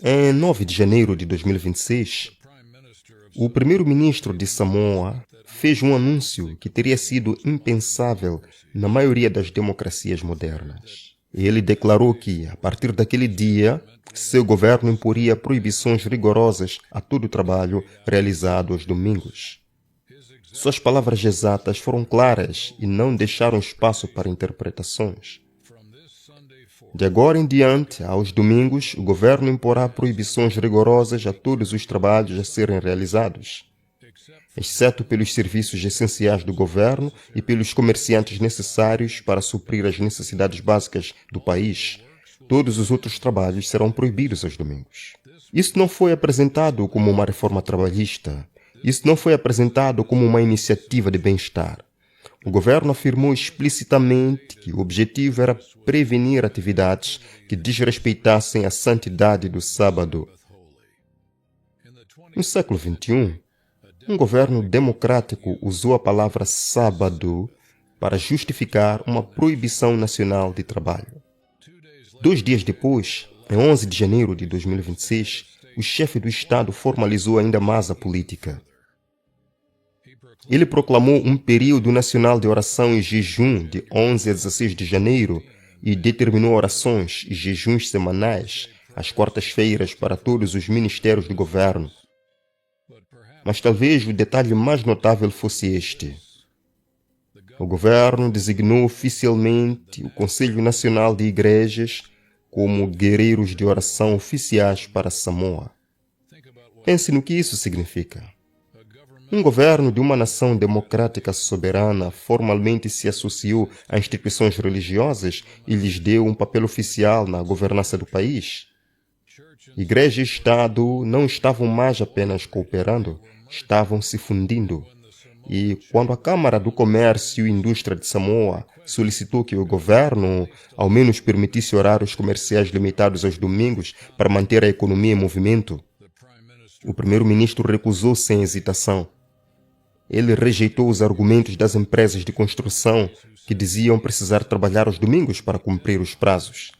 Em 9 de janeiro de 2026, o primeiro-ministro de Samoa fez um anúncio que teria sido impensável na maioria das democracias modernas. Ele declarou que, a partir daquele dia, seu governo imporia proibições rigorosas a todo o trabalho realizado aos domingos. Suas palavras exatas foram claras e não deixaram espaço para interpretações. De agora em diante, aos domingos, o governo imporá proibições rigorosas a todos os trabalhos a serem realizados, exceto pelos serviços essenciais do governo e pelos comerciantes necessários para suprir as necessidades básicas do país. Todos os outros trabalhos serão proibidos aos domingos. Isso não foi apresentado como uma reforma trabalhista. Isso não foi apresentado como uma iniciativa de bem-estar. O governo afirmou explicitamente que o objetivo era prevenir atividades que desrespeitassem a santidade do sábado. No século XXI, um governo democrático usou a palavra sábado para justificar uma proibição nacional de trabalho. 2 dias depois, em 11 de janeiro de 2026, o chefe do Estado formalizou ainda mais a política. Ele proclamou um período nacional de oração e jejum de 11 a 16 de janeiro e determinou orações e jejuns semanais às quartas-feiras para todos os ministérios do governo. Mas talvez o detalhe mais notável fosse este. O governo designou oficialmente o Conselho Nacional de Igrejas como guerreiros de oração oficiais para Samoa. Pense no que isso significa. Um governo de uma nação democrática soberana formalmente se associou a instituições religiosas e lhes deu um papel oficial na governança do país. Igreja e Estado não estavam mais apenas cooperando, estavam se fundindo. E quando a Câmara do Comércio e Indústria de Samoa solicitou que o governo ao menos permitisse horários comerciais limitados aos domingos para manter a economia em movimento, o primeiro-ministro recusou sem hesitação. Ele rejeitou os argumentos das empresas de construção que diziam precisar trabalhar aos domingos para cumprir os prazos.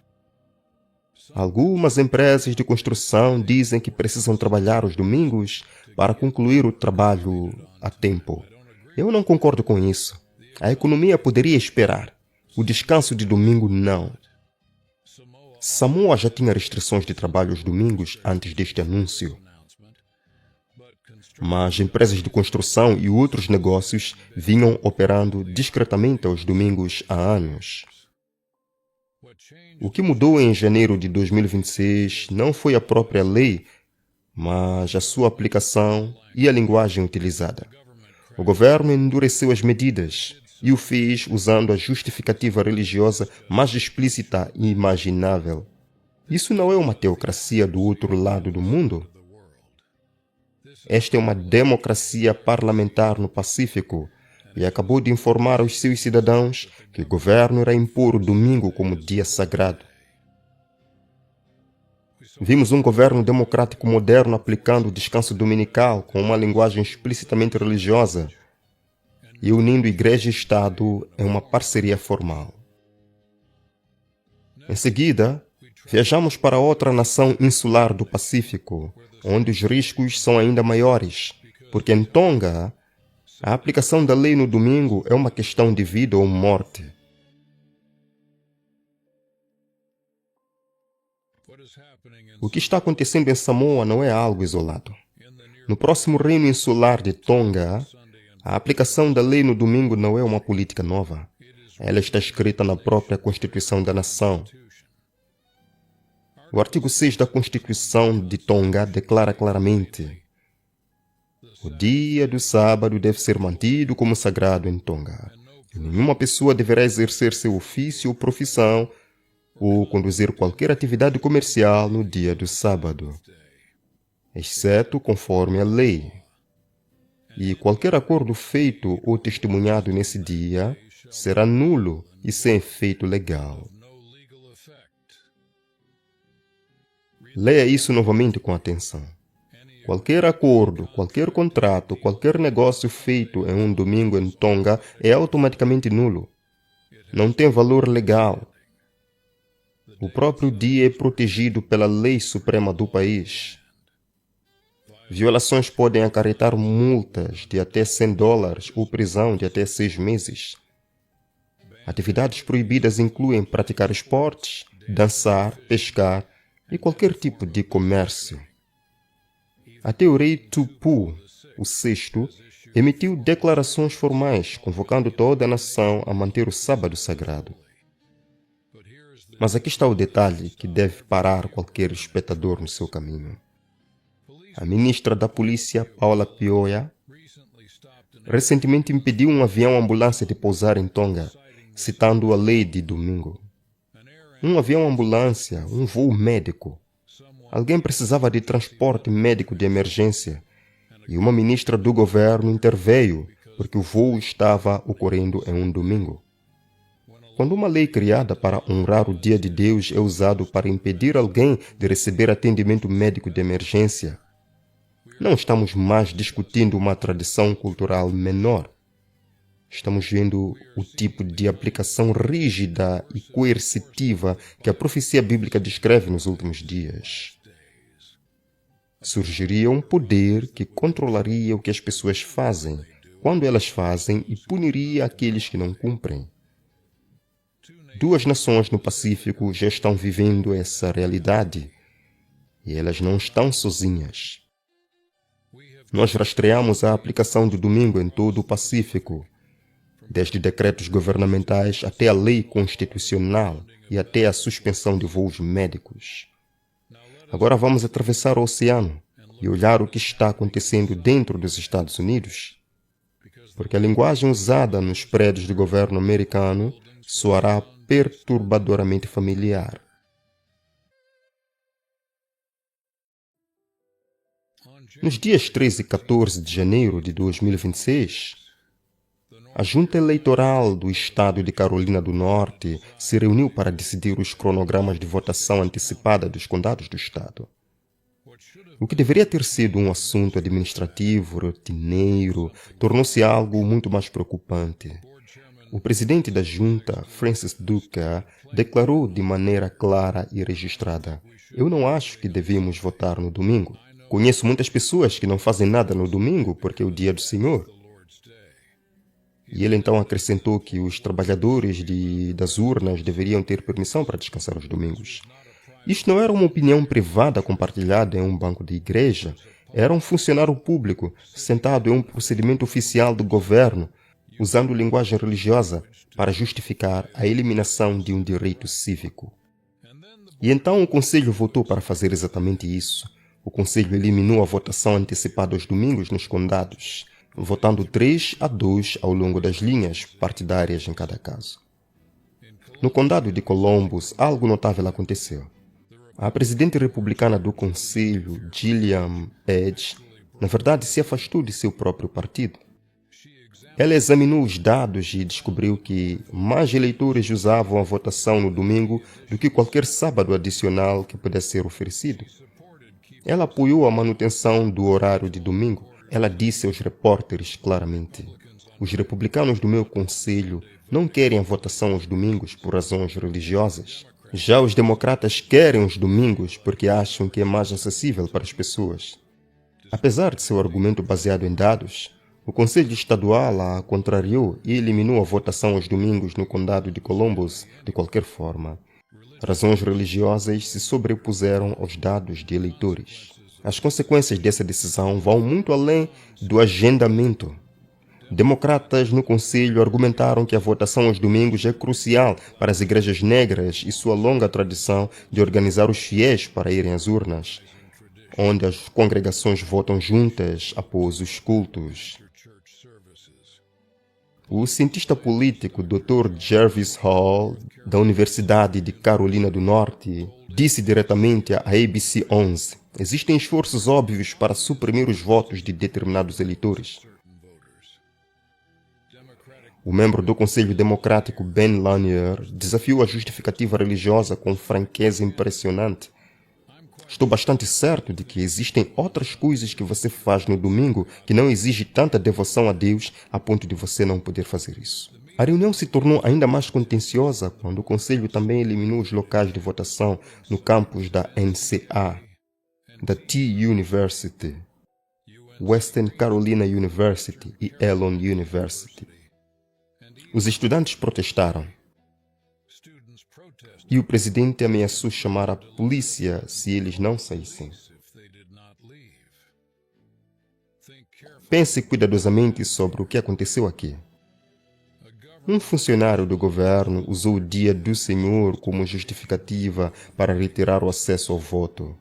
Algumas empresas de construção dizem que precisam trabalhar aos domingos para concluir o trabalho a tempo. Eu não concordo com isso. A economia poderia esperar. O descanso de domingo não. Samoa já tinha restrições de trabalho aos domingos antes deste anúncio. Mas empresas de construção e outros negócios vinham operando discretamente aos domingos há anos. O que mudou em janeiro de 2026 não foi a própria lei, mas a sua aplicação e a linguagem utilizada. O governo endureceu as medidas e o fez usando a justificativa religiosa mais explícita e imaginável. Isso não é uma teocracia do outro lado do mundo? Esta é uma democracia parlamentar no Pacífico e acabou de informar aos seus cidadãos que o governo irá impor o domingo como dia sagrado. Vimos um governo democrático moderno aplicando o descanso dominical com uma linguagem explicitamente religiosa e unindo igreja e Estado em uma parceria formal. Em seguida, viajamos para outra nação insular do Pacífico, onde os riscos são ainda maiores, porque em Tonga, a aplicação da lei no domingo é uma questão de vida ou morte. O que está acontecendo em Samoa não é algo isolado. No próximo reino insular de Tonga, a aplicação da lei no domingo não é uma política nova. Ela está escrita na própria Constituição da nação. O artigo 6 da Constituição de Tonga declara claramente: o dia do sábado deve ser mantido como sagrado em Tonga. Nenhuma pessoa deverá exercer seu ofício ou profissão ou conduzir qualquer atividade comercial no dia do sábado, exceto conforme a lei. E qualquer acordo feito ou testemunhado nesse dia será nulo e sem efeito legal. Leia isso novamente com atenção. Qualquer acordo, qualquer contrato, qualquer negócio feito em um domingo em Tonga é automaticamente nulo. Não tem valor legal. O próprio dia é protegido pela lei suprema do país. Violações podem acarretar multas de até $100 ou prisão de até 6 meses. Atividades proibidas incluem praticar esportes, dançar, pescar e qualquer tipo de comércio. Até o rei Tupu, o sexto, emitiu declarações formais convocando toda a nação a manter o sábado sagrado. Mas aqui está o detalhe que deve parar qualquer espectador no seu caminho. A ministra da Polícia, Paula Pioya, recentemente impediu um avião-ambulância de pousar em Tonga, citando a lei de domingo. Um avião-ambulância, um voo médico. Alguém precisava de transporte médico de emergência e uma ministra do governo interveio porque o voo estava ocorrendo em um domingo. Quando uma lei criada para honrar o dia de Deus é usado para impedir alguém de receber atendimento médico de emergência, não estamos mais discutindo uma tradição cultural menor. Estamos vendo o tipo de aplicação rígida e coercitiva que a profecia bíblica descreve nos últimos dias. Surgiria um poder que controlaria o que as pessoas fazem, quando elas fazem, e puniria aqueles que não cumprem. 2 nações no Pacífico já estão vivendo essa realidade e elas não estão sozinhas. Nós rastreamos a aplicação do domingo em todo o Pacífico, desde decretos governamentais até a lei constitucional e até a suspensão de voos médicos. Agora vamos atravessar o oceano e olhar o que está acontecendo dentro dos Estados Unidos, porque a linguagem usada nos prédios do governo americano soará perturbadoramente familiar. Nos dias 13 e 14 de janeiro de 2026, a Junta Eleitoral do Estado de Carolina do Norte se reuniu para decidir os cronogramas de votação antecipada dos condados do Estado. O que deveria ter sido um assunto administrativo, rotineiro, tornou-se algo muito mais preocupante. O presidente da Junta, Francis Duca, declarou de maneira clara e registrada: "Eu não acho que devemos votar no domingo. Conheço muitas pessoas que não fazem nada no domingo porque é o dia do Senhor." E ele então acrescentou que os trabalhadores das urnas deveriam ter permissão para descansar aos domingos. Isto não era uma opinião privada compartilhada em um banco de igreja. Era um funcionário público sentado em um procedimento oficial do governo, usando linguagem religiosa para justificar a eliminação de um direito cívico. E então o Conselho votou para fazer exatamente isso. O Conselho eliminou a votação antecipada aos domingos nos condados, votando 3-2 ao longo das linhas partidárias em cada caso. No condado de Columbus, algo notável aconteceu. A presidente republicana do Conselho, Gillian Page, na verdade se afastou de seu próprio partido. Ela examinou os dados e descobriu que mais eleitores usavam a votação no domingo do que qualquer sábado adicional que pudesse ser oferecido. Ela apoiou a manutenção do horário de domingo. Ela disse aos repórteres claramente: "Os republicanos do meu conselho não querem a votação aos domingos por razões religiosas. Já os democratas querem os domingos porque acham que é mais acessível para as pessoas." Apesar de seu argumento baseado em dados, o Conselho Estadual a contrariou e eliminou a votação aos domingos no condado de Columbus de qualquer forma. Razões religiosas se sobrepuseram aos dados de eleitores. As consequências dessa decisão vão muito além do agendamento. Democratas no Conselho argumentaram que a votação aos domingos é crucial para as igrejas negras e sua longa tradição de organizar os fiéis para irem às urnas, onde as congregações votam juntas após os cultos. O cientista político Dr. Jervis Hall, da Universidade de Carolina do Norte, disse diretamente à ABC 11: "Existem esforços óbvios para suprimir os votos de determinados eleitores." O membro do Conselho Democrático Ben Lanier desafiou a justificativa religiosa com franqueza impressionante. "Estou bastante certo de que existem outras coisas que você faz no domingo que não exigem tanta devoção a Deus a ponto de você não poder fazer isso." A reunião se tornou ainda mais contenciosa quando o Conselho também eliminou os locais de votação no campus da NCA, da T-University, Western Carolina University e Elon University. Os estudantes protestaram e o presidente ameaçou chamar a polícia se eles não saíssem. Pense cuidadosamente sobre o que aconteceu aqui. Um funcionário do governo usou o Dia do Senhor como justificativa para retirar o acesso ao voto.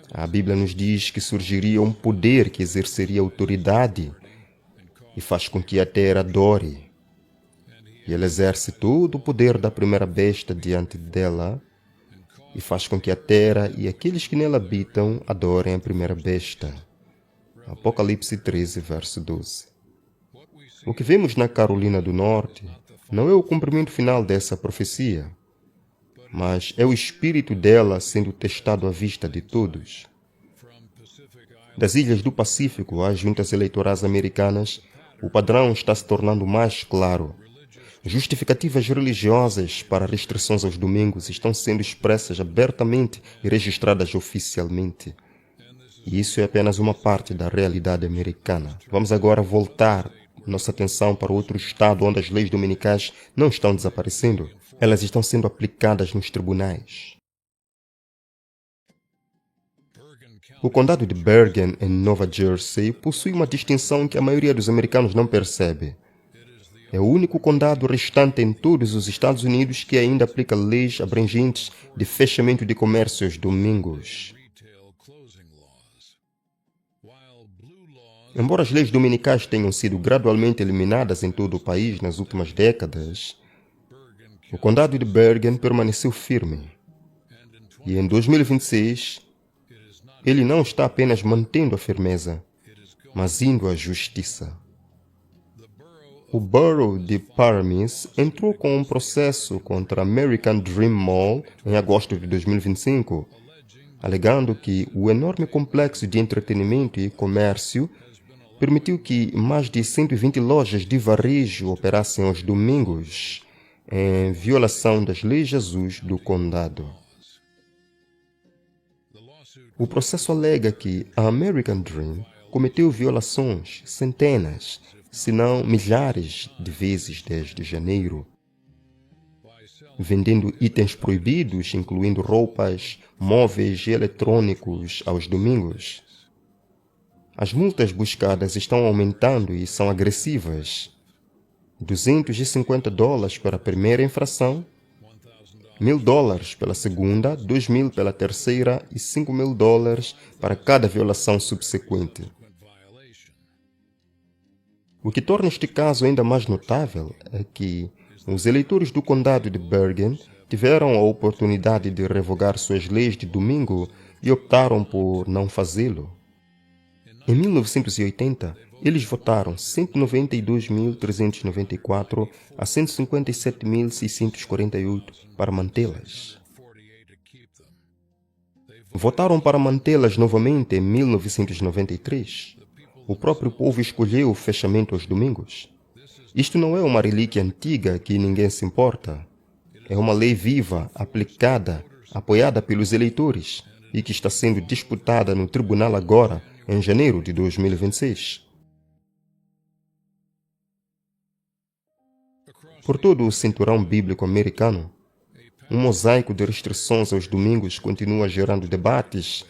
A Bíblia nos diz que surgiria um poder que exerceria autoridade e faz com que a terra adore. E ele exerce todo o poder da primeira besta diante dela e faz com que a terra e aqueles que nela habitam adorem a primeira besta. Apocalipse 13, verso 12. O que vemos na Carolina do Norte não é o cumprimento final dessa profecia, mas é o espírito dela sendo testado à vista de todos. Das ilhas do Pacífico às juntas eleitorais americanas, o padrão está se tornando mais claro. Justificativas religiosas para restrições aos domingos estão sendo expressas abertamente e registradas oficialmente. E isso é apenas uma parte da realidade americana. Vamos agora voltar nossa atenção para outro estado onde as leis dominicais não estão desaparecendo. Elas estão sendo aplicadas nos tribunais. O condado de Bergen, em Nova Jersey, possui uma distinção que a maioria dos americanos não percebe. É o único condado restante em todos os Estados Unidos que ainda aplica leis abrangentes de fechamento de comércio aos domingos. Embora as leis dominicais tenham sido gradualmente eliminadas em todo o país nas últimas décadas, o condado de Bergen permaneceu firme. E em 2026, ele não está apenas mantendo a firmeza, mas indo à justiça. O Borough de Paramus entrou com um processo contra a American Dream Mall em agosto de 2025, alegando que o enorme complexo de entretenimento e comércio permitiu que mais de 120 lojas de varejo operassem aos domingos, em violação das leis azuis do condado. O processo alega que a American Dream cometeu violações centenas, se não milhares de vezes desde janeiro, vendendo itens proibidos, incluindo roupas, móveis e eletrônicos aos domingos. As multas buscadas estão aumentando e são agressivas. $250 para a primeira infração, $1.000 pela segunda, $2.000 pela terceira e $5.000 para cada violação subsequente. O que torna este caso ainda mais notável é que os eleitores do condado de Bergen tiveram a oportunidade de revogar suas leis de domingo e optaram por não fazê-lo. Em 1980, eles votaram 192.394 a 157.648 para mantê-las. Votaram para mantê-las novamente em 1993. O próprio povo escolheu o fechamento aos domingos. Isto não é uma relíquia antiga que ninguém se importa. É uma lei viva, aplicada, apoiada pelos eleitores e que está sendo disputada no tribunal agora, em janeiro de 2026. Por todo o cinturão bíblico americano, um mosaico de restrições aos domingos continua gerando debates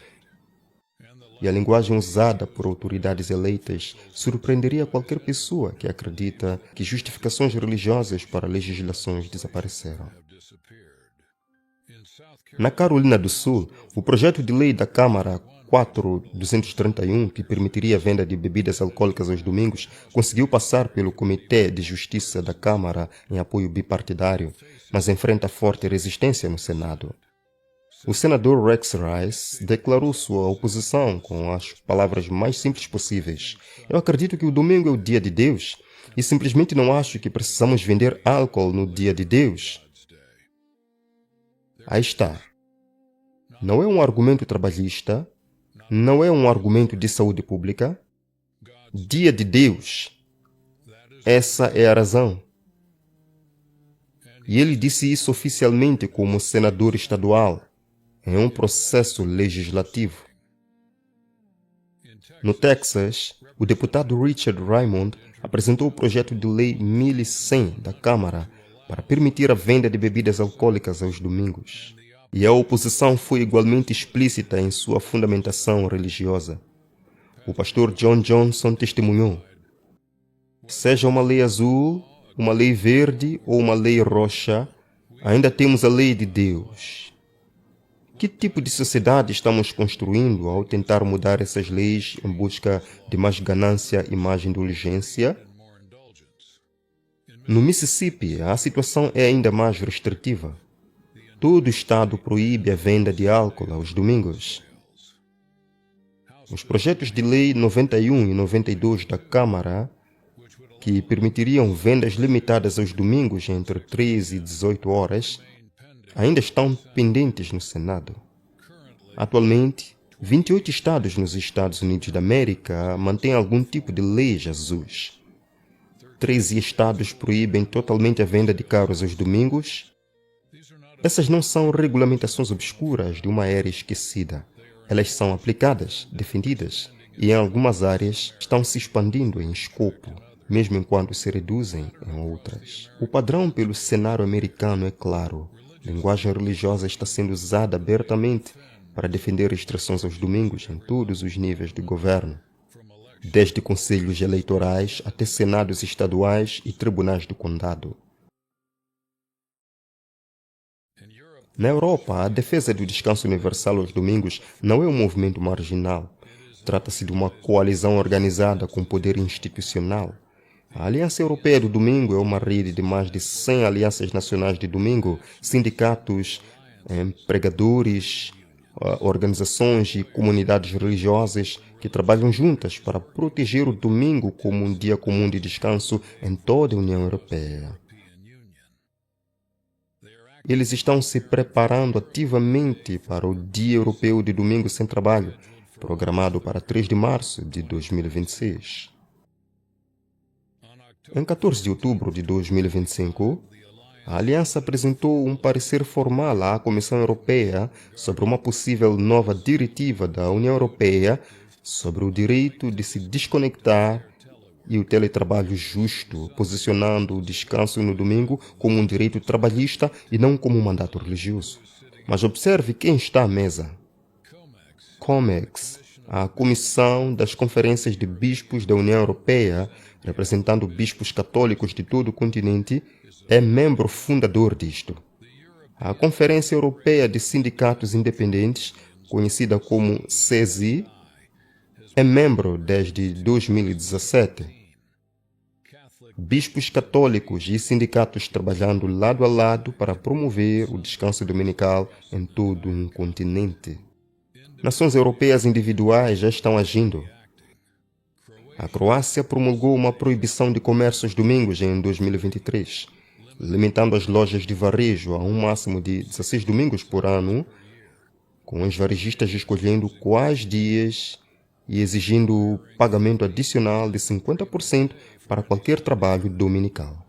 e a linguagem usada por autoridades eleitas surpreenderia qualquer pessoa que acredita que justificações religiosas para legislações desapareceram. Na Carolina do Sul, o projeto de lei da Câmara 4.231, que permitiria a venda de bebidas alcoólicas aos domingos, conseguiu passar pelo Comitê de Justiça da Câmara em apoio bipartidário, mas enfrenta forte resistência no Senado. O senador Rex Rice declarou sua oposição com as palavras mais simples possíveis. Eu acredito que o domingo é o dia de Deus e simplesmente não acho que precisamos vender álcool no dia de Deus. Aí está. Não é um argumento trabalhista, não é um argumento de saúde pública. Dia de Deus. Essa é a razão. E ele disse isso oficialmente como senador estadual, em um processo legislativo. No Texas, o deputado Richard Raymond apresentou o projeto de lei 1100 da Câmara para permitir a venda de bebidas alcoólicas aos domingos. E a oposição foi igualmente explícita em sua fundamentação religiosa. O pastor John Johnson testemunhou: seja uma lei azul, uma lei verde ou uma lei roxa, ainda temos a lei de Deus. Que tipo de sociedade estamos construindo ao tentar mudar essas leis em busca de mais ganância e mais indulgência? No Mississippi, a situação é ainda mais restritiva. Todo estado proíbe a venda de álcool aos domingos. Os projetos de lei 91 e 92 da Câmara, que permitiriam vendas limitadas aos domingos entre 13 e 18 horas, ainda estão pendentes no Senado. Atualmente, 28 estados nos Estados Unidos da América mantêm algum tipo de leis azuis. 13 estados proíbem totalmente a venda de carros aos domingos. Essas não são regulamentações obscuras de uma era esquecida. Elas são aplicadas, defendidas e, em algumas áreas, estão se expandindo em escopo, mesmo enquanto se reduzem em outras. O padrão pelo cenário americano é claro. A linguagem religiosa está sendo usada abertamente para defender restrições aos domingos em todos os níveis de governo, desde conselhos eleitorais até senados estaduais e tribunais do condado. Na Europa, a defesa do descanso universal aos domingos não é um movimento marginal. Trata-se de uma coalizão organizada com poder institucional. A Aliança Europeia do Domingo é uma rede de mais de 100 alianças nacionais de domingo, sindicatos, empregadores, organizações e comunidades religiosas que trabalham juntas para proteger o domingo como um dia comum de descanso em toda a União Europeia. Eles estão se preparando ativamente para o Dia Europeu de Domingo Sem Trabalho, programado para 3 de março de 2026. Em 14 de outubro de 2025, a Aliança apresentou um parecer formal à Comissão Europeia sobre uma possível nova diretiva da União Europeia sobre o direito de se desconectar e o teletrabalho justo, posicionando o descanso no domingo como um direito trabalhista e não como um mandato religioso. Mas observe quem está à mesa. COMEX, a Comissão das Conferências de Bispos da União Europeia, representando bispos católicos de todo o continente, é membro fundador disto. A Conferência Europeia de Sindicatos Independentes, conhecida como CESI, é membro desde 2017. Bispos católicos e sindicatos trabalhando lado a lado para promover o descanso dominical em todo um continente. Nações europeias individuais já estão agindo. A Croácia promulgou uma proibição de comércio aos domingos em 2023, limitando as lojas de varejo a um máximo de 16 domingos por ano, com os varejistas escolhendo quais dias e exigindo o pagamento adicional de 50% para qualquer trabalho dominical.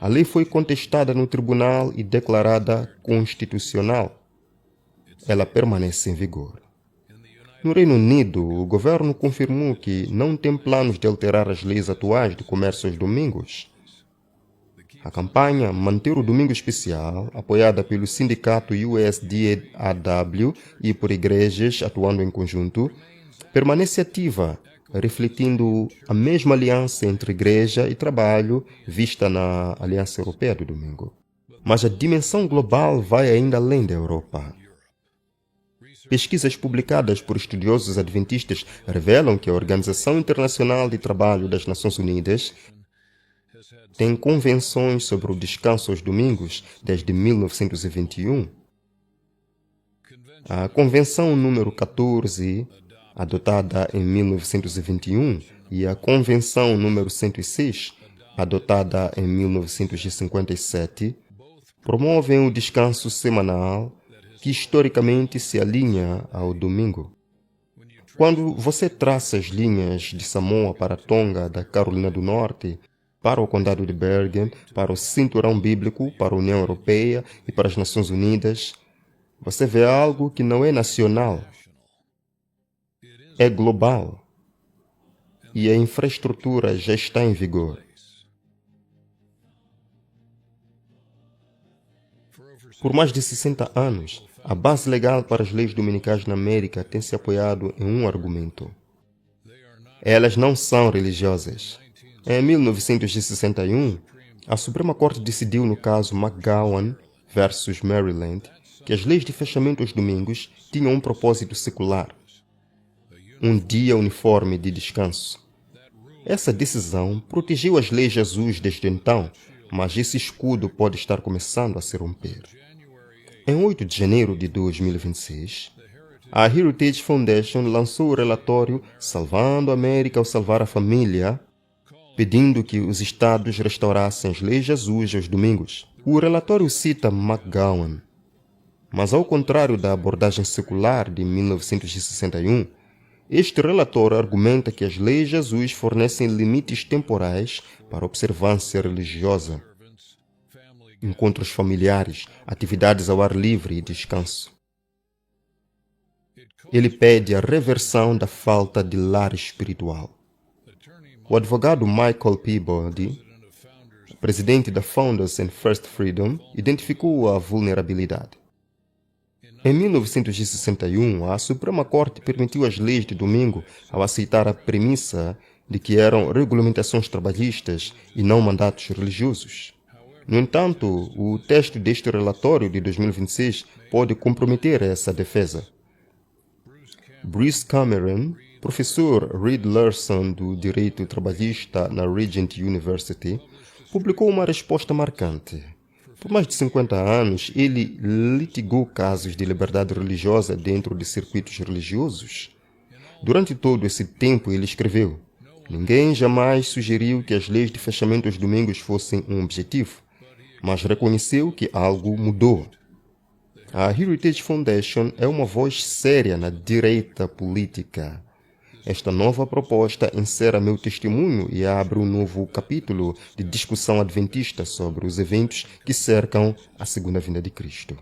A lei foi contestada no tribunal e declarada constitucional. Ela permanece em vigor. No Reino Unido, o governo confirmou que não tem planos de alterar as leis atuais de comércio aos domingos. A campanha Manter o Domingo Especial, apoiada pelo sindicato USDAW e por igrejas atuando em conjunto, permanece ativa, refletindo a mesma aliança entre igreja e trabalho vista na Aliança Europeia do Domingo. Mas a dimensão global vai ainda além da Europa. Pesquisas publicadas por estudiosos adventistas revelam que a Organização Internacional de Trabalho das Nações Unidas tem convenções sobre o descanso aos domingos desde 1921. A Convenção número 14, adotada em 1921, e a Convenção número 106, adotada em 1957, promovem o descanso semanal que historicamente se alinha ao domingo. Quando você traça as linhas de Samoa para Tonga da Carolina do Norte, para o Condado de Bergen, para o Cinturão Bíblico, para a União Europeia e para as Nações Unidas, você vê algo que não é nacional, é global. E a infraestrutura já está em vigor. Por mais de 60 anos, a base legal para as leis dominicais na América tem se apoiado em um argumento. Elas não são religiosas. Em 1961, a Suprema Corte decidiu no caso McGowan versus Maryland que as leis de fechamento aos domingos tinham um propósito secular, um dia uniforme de descanso. Essa decisão protegeu as leis azuis desde então, mas esse escudo pode estar começando a se romper. Em 8 de janeiro de 2026, a Heritage Foundation lançou o relatório Salvando a América ao Salvar a Família, pedindo que os estados restaurassem as leis azuis aos domingos. O relatório cita McGowan, mas ao contrário da abordagem secular de 1961, este relatório argumenta que as leis azuis fornecem limites temporais para observância religiosa, encontros familiares, atividades ao ar livre e descanso. Ele pede a reversão da falta de lar espiritual. O advogado Michael Peabody, presidente da Founders and First Freedom, identificou a vulnerabilidade. Em 1961, a Suprema Corte permitiu as leis de domingo ao aceitar a premissa de que eram regulamentações trabalhistas e não mandatos religiosos. No entanto, o texto deste relatório de 2026 pode comprometer essa defesa. Bruce Cameron, professor Reed Larson do Direito Trabalhista na Regent University, publicou uma resposta marcante. Por mais de 50 anos, ele litigou casos de liberdade religiosa dentro de circuitos religiosos. Durante todo esse tempo, ele escreveu: ninguém jamais sugeriu que as leis de fechamento aos domingos fossem um objetivo, mas reconheceu que algo mudou. A Heritage Foundation é uma voz séria na direita política. Esta nova proposta encerra meu testemunho e abre um novo capítulo de discussão adventista sobre os eventos que cercam a segunda vinda de Cristo.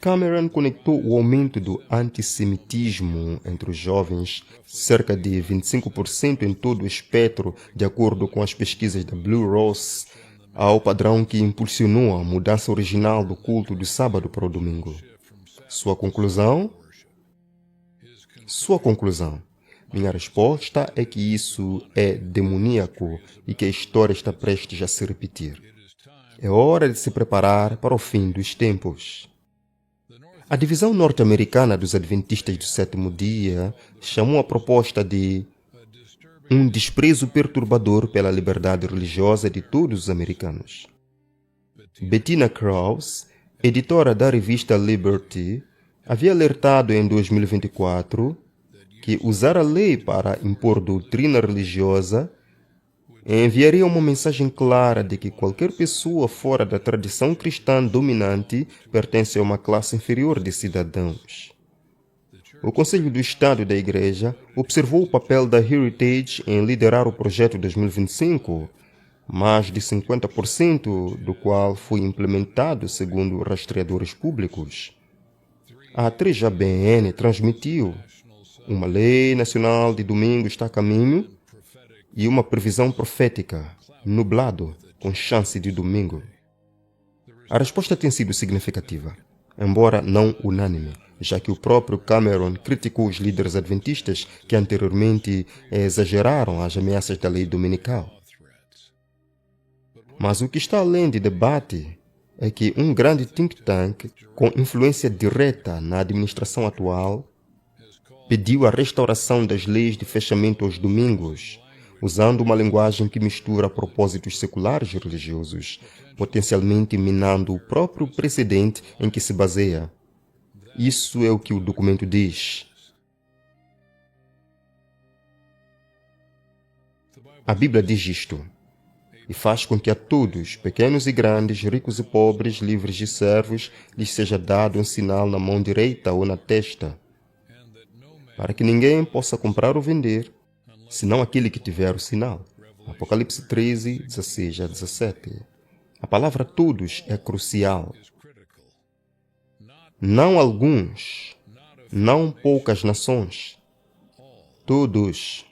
Cameron conectou o aumento do antissemitismo entre os jovens, cerca de 25% em todo o espectro, de acordo com as pesquisas da Blue Rose, ao padrão que impulsionou a mudança original do culto do sábado para o domingo. Sua conclusão? Minha resposta é que isso é demoníaco e que a história está prestes a se repetir. É hora de se preparar para o fim dos tempos. A divisão norte-americana dos Adventistas do Sétimo Dia chamou a proposta de um desprezo perturbador pela liberdade religiosa de todos os americanos. Bettina Krause, editora da revista Liberty, havia alertado em 2024 que usar a lei para impor doutrina religiosa enviaria uma mensagem clara de que qualquer pessoa fora da tradição cristã dominante pertence a uma classe inferior de cidadãos. O Conselho do Estado da Igreja observou o papel da Heritage em liderar o projeto 2025, mais de 50% do qual foi implementado segundo rastreadores públicos. A 3ABN transmitiu: uma lei nacional de domingo está a caminho e uma previsão profética, nublado, com chance de domingo. A resposta tem sido significativa, embora não unânime, já que o próprio Cameron criticou os líderes adventistas que anteriormente exageraram as ameaças da lei dominical. Mas o que está além de debate é que um grande think tank com influência direta na administração atual pediu a restauração das leis de fechamento aos domingos, usando uma linguagem que mistura propósitos seculares e religiosos, potencialmente minando o próprio precedente em que se baseia. Isso é o que o documento diz. A Bíblia diz isto: e faz com que a todos, pequenos e grandes, ricos e pobres, livres e servos, lhes seja dado um sinal na mão direita ou na testa, para que ninguém possa comprar ou vender, senão aquele que tiver o sinal. Apocalipse 13, 16 a 17. A palavra todos é crucial. Não alguns, não poucas nações, todos.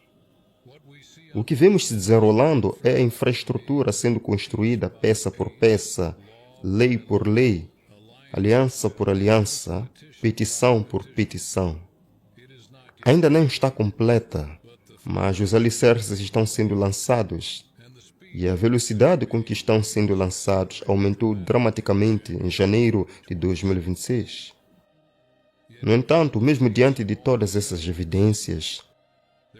O que vemos se desenrolando é a infraestrutura sendo construída peça por peça, lei por lei, aliança por aliança, petição por petição. Ainda não está completa, mas os alicerces estão sendo lançados e a velocidade com que estão sendo lançados aumentou dramaticamente em janeiro de 2026. No entanto, mesmo diante de todas essas evidências,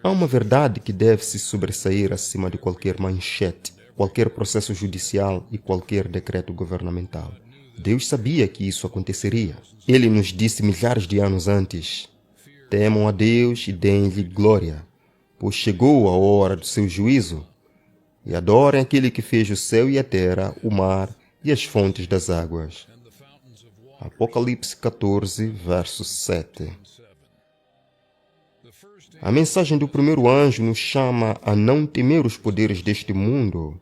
há uma verdade que deve se sobressair acima de qualquer manchete, qualquer processo judicial e qualquer decreto governamental. Deus sabia que isso aconteceria. Ele nos disse milhares de anos antes: temam a Deus e deem-lhe glória, pois chegou a hora do seu juízo. E adorem aquele que fez o céu e a terra, o mar e as fontes das águas. Apocalipse 14, verso 7. A mensagem do primeiro anjo nos chama a não temer os poderes deste mundo.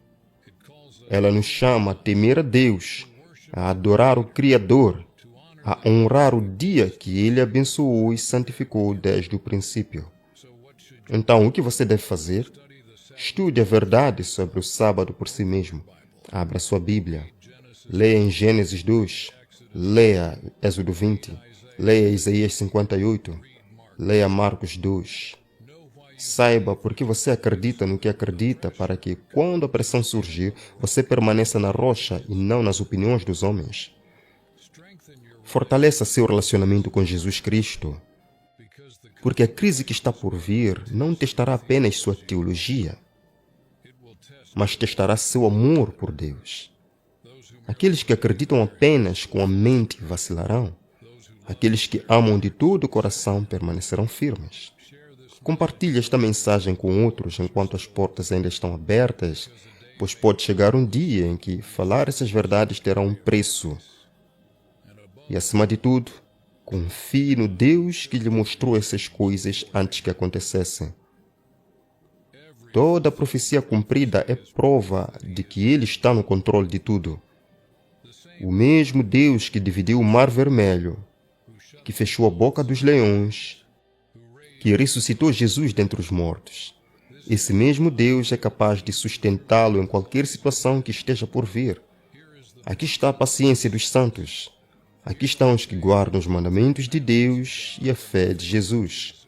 Ela nos chama a temer a Deus, a adorar o Criador, a honrar o dia que Ele abençoou e santificou desde o princípio. Então, o que você deve fazer? Estude a verdade sobre o sábado por si mesmo. Abra sua Bíblia. Leia em Gênesis 2. Leia Êxodo 20. Leia Isaías 58. Leia Marcos 2. Saiba por que você acredita no que acredita, para que, quando a pressão surgir, você permaneça na rocha e não nas opiniões dos homens. Fortaleça seu relacionamento com Jesus Cristo, porque a crise que está por vir não testará apenas sua teologia, mas testará seu amor por Deus. Aqueles que acreditam apenas com a mente vacilarão. Aqueles que amam de todo o coração permanecerão firmes. Compartilhe esta mensagem com outros enquanto as portas ainda estão abertas, pois pode chegar um dia em que falar essas verdades terá um preço. E, acima de tudo, confie no Deus que lhe mostrou essas coisas antes que acontecessem. Toda profecia cumprida é prova de que Ele está no controle de tudo. O mesmo Deus que dividiu o Mar Vermelho, que fechou a boca dos leões, que ressuscitou Jesus dentre os mortos. Esse mesmo Deus é capaz de sustentá-lo em qualquer situação que esteja por vir. Aqui está a paciência dos santos. Aqui estão os que guardam os mandamentos de Deus e a fé de Jesus.